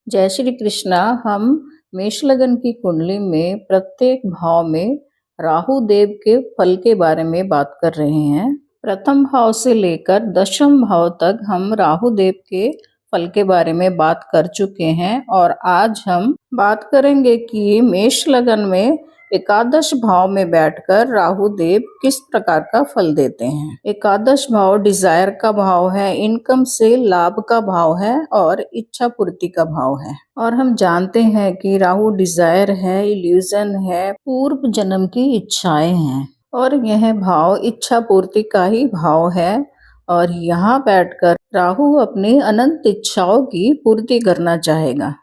जय श्री कृष्णा। हम मेष लगन की कुंडली में प्रत्येक भाव में राहु देव के फल के बारे में बात कर रहे हैं। प्रथम भाव से लेकर दशम भाव तक हम राहु देव के फल के बारे में बात कर चुके हैं और आज हम बात करेंगे कि मेष लगन में एकादश भाव में बैठकर राहु देव किस प्रकार का फल देते हैं। एकादश भाव डिजायर का भाव है, इनकम से लाभ का भाव है और इच्छा पूर्ति का भाव है। और हम जानते हैं कि राहु डिजायर है, इल्यूजन है, पूर्व जन्म की इच्छाएं हैं और यह भाव इच्छा पूर्ति का ही भाव है। और यहाँ बैठकर राहु अपनी अनंत इच्छाओं की पूर्ति करना चाहेगा।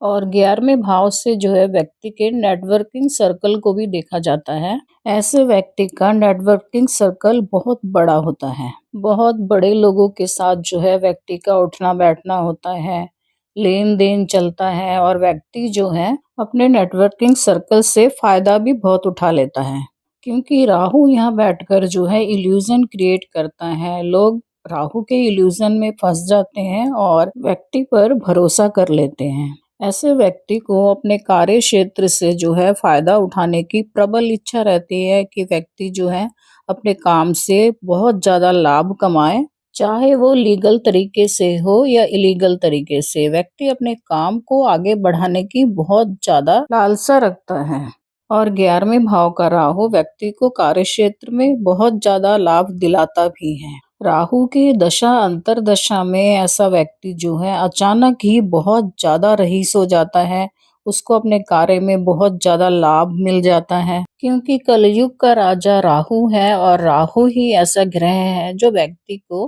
और 11वें भाव से जो है व्यक्ति के नेटवर्किंग सर्कल को भी देखा जाता है। ऐसे व्यक्ति का नेटवर्किंग सर्कल बहुत बड़ा होता है। बहुत बड़े लोगों के साथ जो है व्यक्ति का उठना बैठना होता है, लेन देन चलता है और व्यक्ति जो है अपने नेटवर्किंग सर्कल से फायदा भी बहुत उठा लेता है। क्योंकि राहु यहाँ बैठकर जो है इल्यूजन क्रिएट करता है। लोग राहु के इल्यूजन में फंस जाते हैं और व्यक्ति पर भरोसा कर लेते हैं। ऐसे व्यक्ति को अपने कार्य क्षेत्र से जो है फायदा उठाने की प्रबल इच्छा रहती है कि व्यक्ति जो है अपने काम से बहुत ज्यादा लाभ कमाए, चाहे वो लीगल तरीके से हो या इलीगल तरीके से। व्यक्ति अपने काम को आगे बढ़ाने की बहुत ज्यादा लालसा रखता है। और 11वें भाव का राहु व्यक्ति को कार्य क्षेत्र में बहुत ज्यादा लाभ दिलाता भी है। राहु की दशा अंतरदशा में ऐसा व्यक्ति जो है अचानक ही बहुत ज्यादा रईस हो जाता है। उसको अपने कार्य में बहुत ज्यादा लाभ मिल जाता है, क्योंकि कलयुग का राजा राहु है और राहु ही ऐसा ग्रह है जो व्यक्ति को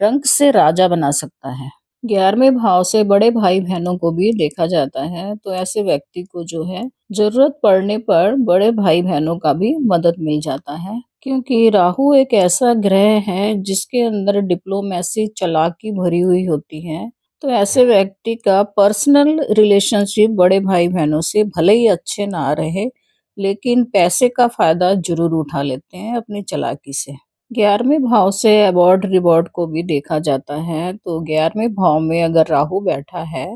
रंग से राजा बना सकता है। 11वें भाव से बड़े भाई बहनों को भी देखा जाता है, तो ऐसे व्यक्ति को जो है जरूरत पड़ने पर बड़े भाई बहनों का भी मदद मिल जाता है। क्योंकि राहु एक ऐसा ग्रह है जिसके अंदर डिप्लोमेसी चालाकी भरी हुई होती है, तो ऐसे व्यक्ति का पर्सनल रिलेशनशिप बड़े भाई बहनों से भले ही अच्छे ना रहे, लेकिन पैसे का फायदा जरूर उठा लेते हैं अपनी चालाकी से। 11वें भाव से अवॉर्ड रिवॉर्ड को भी देखा जाता है, तो 11वें भाव में अगर राहु बैठा है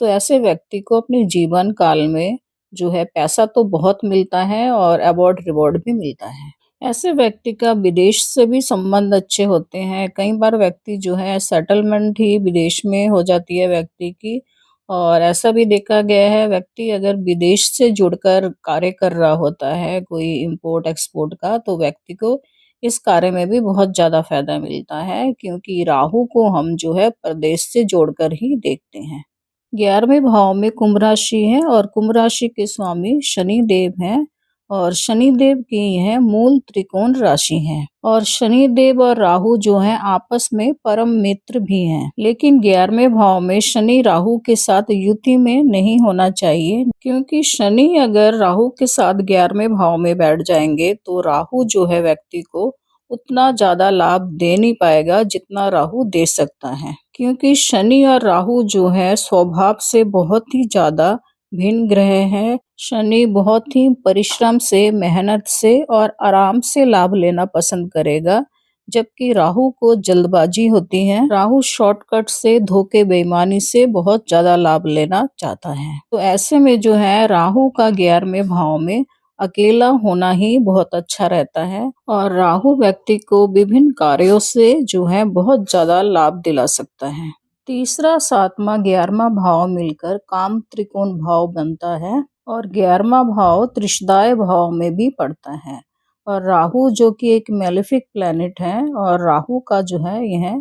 तो ऐसे व्यक्ति को अपने जीवन काल में जो है पैसा तो बहुत मिलता है और अवॉर्ड रिवॉर्ड भी मिलता है। ऐसे व्यक्ति का विदेश से भी संबंध अच्छे होते हैं। कई बार व्यक्ति जो है सेटलमेंट ही विदेश में हो जाती है व्यक्ति की। और ऐसा भी देखा गया है, व्यक्ति अगर विदेश से जुड़कर कार्य कर रहा होता है कोई इंपोर्ट एक्सपोर्ट का, तो व्यक्ति को इस कार्य में भी बहुत ज्यादा फायदा मिलता है, क्योंकि राहु को हम जो है प्रदेश से जोड़कर ही देखते हैं। 11वें भाव में कुंभ राशि है और कुंभ राशि के स्वामी शनि देव हैं और शनि देव की यह मूल त्रिकोण राशि है। और शनि देव और राहु जो है आपस में परम मित्र भी हैं। लेकिन 11वें भाव में शनि राहु के साथ युति में नहीं होना चाहिए, क्योंकि शनि अगर राहु के साथ 11वें भाव में बैठ जाएंगे तो राहु जो है व्यक्ति को उतना ज्यादा लाभ दे नहीं पाएगा जितना राहु दे सकता है। क्योंकि शनि और राहु जो है स्वभाव से बहुत ही ज्यादा भिन्न ग्रह है। शनि बहुत ही परिश्रम से, मेहनत से और आराम से लाभ लेना पसंद करेगा, जबकि राहु को जल्दबाजी होती है। राहु शॉर्टकट से, धोखे बेईमानी से बहुत ज्यादा लाभ लेना चाहता है। तो ऐसे में जो है राहु का 11वें भाव में अकेला होना ही बहुत अच्छा रहता है और राहु व्यक्ति को विभिन्न कार्यों से जो है बहुत ज्यादा लाभ दिला सकता है। तीसरा, सातवां, 11वां भाव मिलकर काम त्रिकोण भाव बनता है और 11वां भाव त्रिशदाय भाव में भी पड़ता है। और राहु जो कि एक मेलेफिक प्लेनेट है और राहु का जो है यह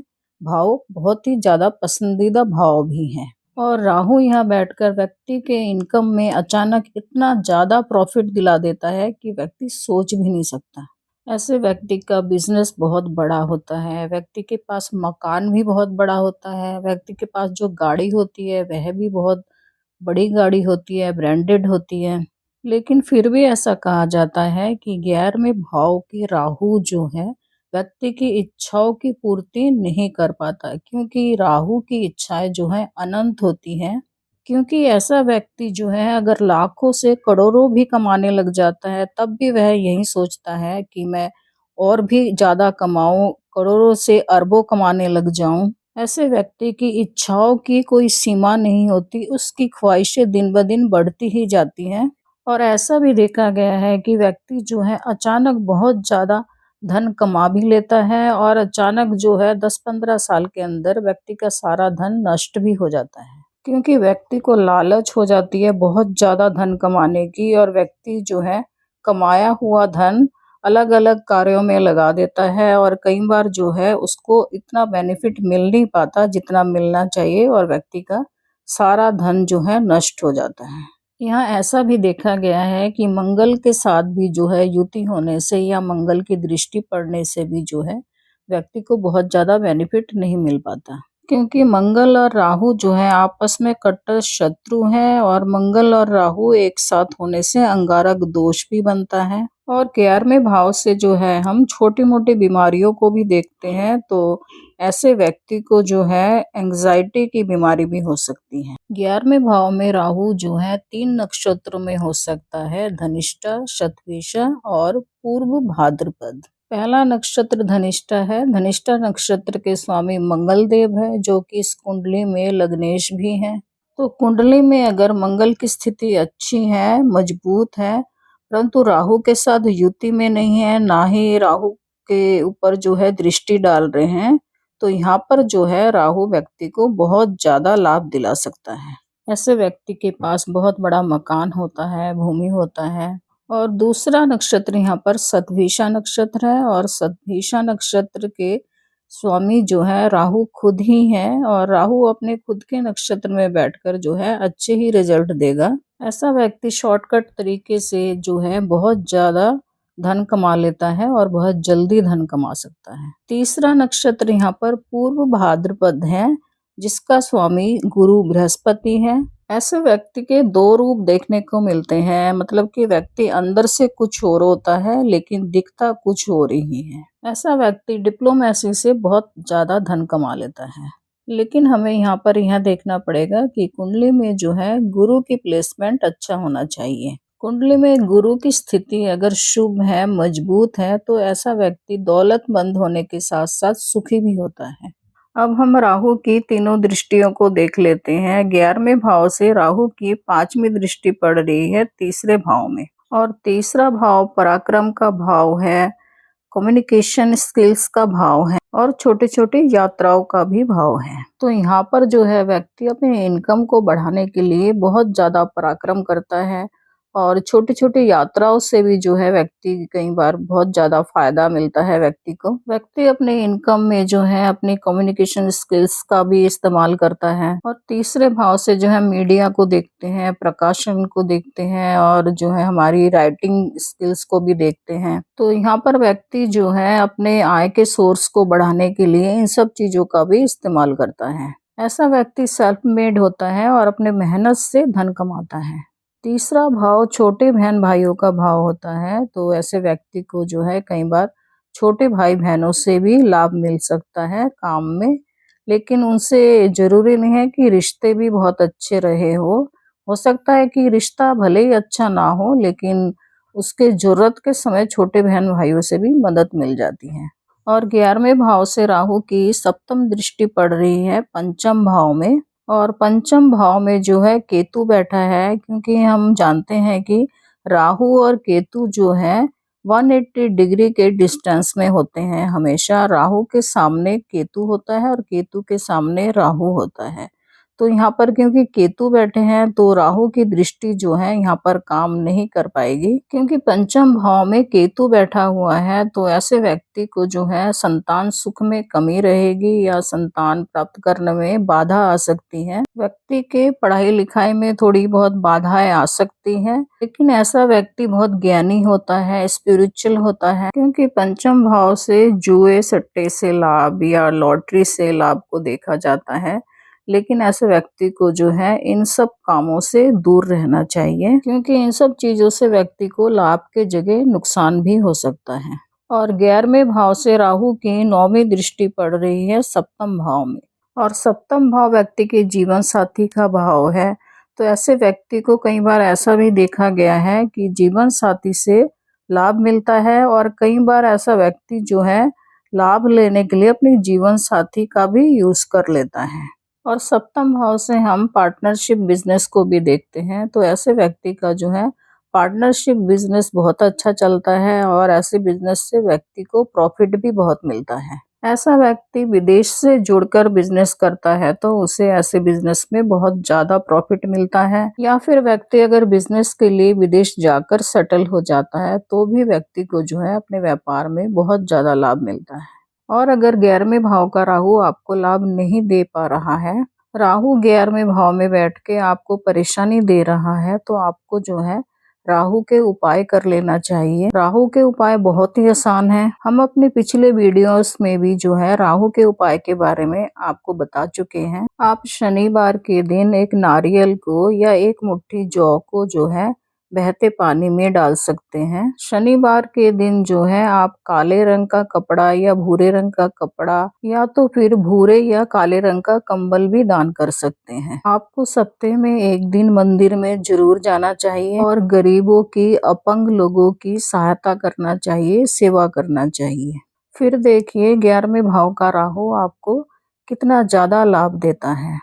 भाव बहुत ही ज्यादा पसंदीदा भाव भी है। और राहु यहाँ बैठकर व्यक्ति के इनकम में अचानक इतना ज्यादा प्रॉफिट दिला देता है कि व्यक्ति सोच भी नहीं सकता। ऐसे व्यक्ति का बिजनेस बहुत बड़ा होता है, व्यक्ति के पास मकान भी बहुत बड़ा होता है, व्यक्ति के पास जो गाड़ी होती है वह भी बहुत बड़ी गाड़ी होती है, ब्रांडेड होती है। लेकिन फिर भी ऐसा कहा जाता है कि 11वें भाव के राहु जो है व्यक्ति की इच्छाओं की पूर्ति नहीं कर पाता, क्योंकि राहु की इच्छाएं जो है अनंत होती हैं। क्योंकि ऐसा व्यक्ति जो है अगर लाखों से करोड़ों भी कमाने लग जाता है, तब भी वह यही सोचता है कि मैं और भी ज्यादा कमाऊं, करोड़ों से अरबों कमाने लग जाऊं। ऐसे व्यक्ति की इच्छाओं की कोई सीमा नहीं होती, उसकी ख्वाहिशें दिन ब दिन बढ़ती ही जाती हैं। और ऐसा भी देखा गया है कि व्यक्ति जो है अचानक बहुत ज़्यादा धन कमा भी लेता है और अचानक जो है 10-15 साल के अंदर व्यक्ति का सारा धन नष्ट भी हो जाता है। क्योंकि व्यक्ति को लालच हो जाती है बहुत ज़्यादा धन कमाने की और व्यक्ति जो है कमाया हुआ धन अलग-अलग कार्यों में लगा देता है और कई बार जो है उसको इतना बेनिफिट मिल नहीं पाता जितना मिलना चाहिए और व्यक्ति का सारा धन जो है नष्ट हो जाता है। यहाँ ऐसा भी देखा गया है कि मंगल के साथ भी जो है युति होने से या मंगल की दृष्टि पड़ने से भी जो है व्यक्ति को बहुत ज़्यादा बेनिफिट नहीं मिल पाता। क्योंकि मंगल और राहु जो है आपस में कट्टर शत्रु हैं और मंगल और राहु एक साथ होने से अंगारक दोष भी बनता है। और 11वें भाव से जो है हम छोटी-मोटी बीमारियों को भी देखते हैं, तो ऐसे व्यक्ति को जो है एंग्जायटी की बीमारी भी हो सकती है। 11वें भाव में राहु जो है 3 नक्षत्रों में हो सकता है, धनिष्ठा, शतभिषा और पूर्व भाद्रपद। पहला नक्षत्र धनिष्ठा है। धनिष्ठा नक्षत्र के स्वामी मंगल देव है, जो कि इस कुंडली में लग्नेश भी हैं। तो कुंडली में अगर मंगल की स्थिति अच्छी है, मजबूत है, परंतु राहु के साथ युति में नहीं है, ना ही राहु के ऊपर जो है दृष्टि डाल रहे हैं, तो यहाँ पर जो है राहु व्यक्ति को बहुत ज़्यादा लाभ दिला सकता है। ऐसे व्यक्ति के पास बहुत बड़ा मकान होता है, भूमि होता है। और दूसरा नक्षत्र यहाँ पर शतभिषा नक्षत्र है और शतभिषा नक्षत्र के स्वामी जो है राहु खुद ही है और राहु अपने खुद के नक्षत्र में बैठकर जो है अच्छे ही रिजल्ट देगा। ऐसा व्यक्ति शॉर्टकट तरीके से जो है बहुत ज़्यादा धन कमा लेता है और बहुत जल्दी धन कमा सकता है। तीसरा नक्षत्र यहाँ पर पूर्व भाद्रपद है, जिसका स्वामी गुरु बृहस्पति है। ऐसे व्यक्ति के 2 रूप देखने को मिलते हैं, मतलब कि व्यक्ति अंदर से कुछ और होता है लेकिन दिखता कुछ और ही है। ऐसा व्यक्ति डिप्लोमेसी से बहुत ज़्यादा धन कमा लेता है। लेकिन हमें यहाँ पर यह देखना पड़ेगा कि कुंडली में जो है गुरु की प्लेसमेंट अच्छा होना चाहिए। कुंडली में गुरु की स्थिति अगर शुभ है, मजबूत है, तो ऐसा व्यक्ति दौलतमंद होने के साथ-साथ सुखी भी होता है। अब हम राहु की तीनों दृष्टियों को देख लेते हैं। 11वें भाव से राहु की 5वीं दृष्टि पड़ रही है तीसरे भाव में और तीसरा भाव पराक्रम का भाव है, कम्युनिकेशन स्किल्स का भाव है और छोटे-छोटे यात्राओं का भी भाव है। तो यहाँ पर जो है व्यक्ति अपने इनकम को बढ़ाने के लिए बहुत ज़्यादा पराक्रम करता है और छोटी-छोटी यात्राओं से भी जो है व्यक्ति कई बार बहुत ज़्यादा फ़ायदा मिलता है व्यक्ति को। व्यक्ति अपने इनकम में जो है अपनी कम्युनिकेशन स्किल्स का भी इस्तेमाल करता है और तीसरे भाव से जो है मीडिया को देखते हैं, प्रकाशन को देखते हैं और जो है हमारी राइटिंग स्किल्स को भी देखते हैं। तो यहाँ पर व्यक्ति जो है अपने आय के सोर्स को बढ़ाने के लिए इन सब चीज़ों का भी इस्तेमाल करता है। ऐसा व्यक्ति सेल्फ मेड होता है और अपने मेहनत से धन कमाता है। तीसरा भाव छोटे बहन भाइयों का भाव होता है, तो ऐसे व्यक्ति को जो है कई बार छोटे भाई बहनों से भी लाभ मिल सकता है काम में, लेकिन उनसे ज़रूरी नहीं है कि रिश्ते भी बहुत अच्छे रहे हो सकता है कि रिश्ता भले ही अच्छा ना हो लेकिन उसके ज़रूरत के समय छोटे बहन भाइयों से भी मदद मिल जाती है। और 11वें भाव से राहु की सप्तम दृष्टि पड़ रही है पंचम भाव में और पंचम भाव में जो है केतु बैठा है, क्योंकि हम जानते हैं कि राहु और केतु जो है 180 डिग्री के डिस्टेंस में होते हैं। हमेशा राहु के सामने केतु होता है और केतु के सामने राहु होता है। तो यहाँ पर क्योंकि केतु बैठे हैं तो राहु की दृष्टि जो है यहाँ पर काम नहीं कर पाएगी, क्योंकि पंचम भाव में केतु बैठा हुआ है। तो ऐसे व्यक्ति को जो है संतान सुख में कमी रहेगी या संतान प्राप्त करने में बाधा आ सकती है। व्यक्ति के पढ़ाई लिखाई में थोड़ी बहुत बाधाएं आ सकती है, लेकिन ऐसा व्यक्ति बहुत ज्ञानी होता है, स्पिरिचुअल होता है, क्योंकि पंचम भाव से जुए सट्टे से लाभ या लॉटरी से लाभ को देखा जाता है। लेकिन ऐसे व्यक्ति को जो है इन सब कामों से दूर रहना चाहिए, क्योंकि इन सब चीजों से व्यक्ति को लाभ के जगह नुकसान भी हो सकता है। और 11वें भाव से राहु की 9वीं दृष्टि पड़ रही है सप्तम भाव में और सप्तम भाव व्यक्ति के जीवन साथी का भाव है। तो ऐसे व्यक्ति को कई बार ऐसा भी देखा गया है कि जीवन साथी से लाभ मिलता है और कई बार ऐसा व्यक्ति जो है लाभ लेने के लिए अपनी जीवन साथी का भी यूज कर लेता है। और सप्तम भाव से हम पार्टनरशिप बिजनेस को भी देखते हैं, तो ऐसे व्यक्ति का जो है पार्टनरशिप बिजनेस बहुत अच्छा चलता है और ऐसे बिजनेस से व्यक्ति को प्रॉफिट भी बहुत मिलता है। ऐसा व्यक्ति विदेश से जुड़कर बिजनेस करता है तो उसे ऐसे बिजनेस में बहुत ज्यादा प्रॉफिट मिलता है, या फिर व्यक्ति अगर बिजनेस के लिए विदेश जाकर सेटल हो जाता है तो भी व्यक्ति को जो है अपने व्यापार में बहुत ज्यादा लाभ मिलता है। और अगर 11वें भाव का राहु आपको लाभ नहीं दे पा रहा है, राहु 11वें भाव में बैठ के आपको परेशानी दे रहा है, तो आपको जो है राहु के उपाय कर लेना चाहिए। राहु के उपाय बहुत ही आसान है। हम अपने पिछले वीडियोस में भी जो है राहु के उपाय के बारे में आपको बता चुके हैं। आप शनिवार के दिन एक नारियल को या एक मुट्ठी जौ को जो है बहते पानी में डाल सकते हैं। शनिवार के दिन जो है आप काले रंग का कपड़ा या भूरे रंग का कपड़ा या तो फिर भूरे या काले रंग का कंबल भी दान कर सकते हैं। आपको सप्ताह में एक दिन मंदिर में जरूर जाना चाहिए और गरीबों की, अपंग लोगों की सहायता करना चाहिए, सेवा करना चाहिए। फिर देखिए 11वें भाव का राहु आपको कितना ज्यादा लाभ देता है।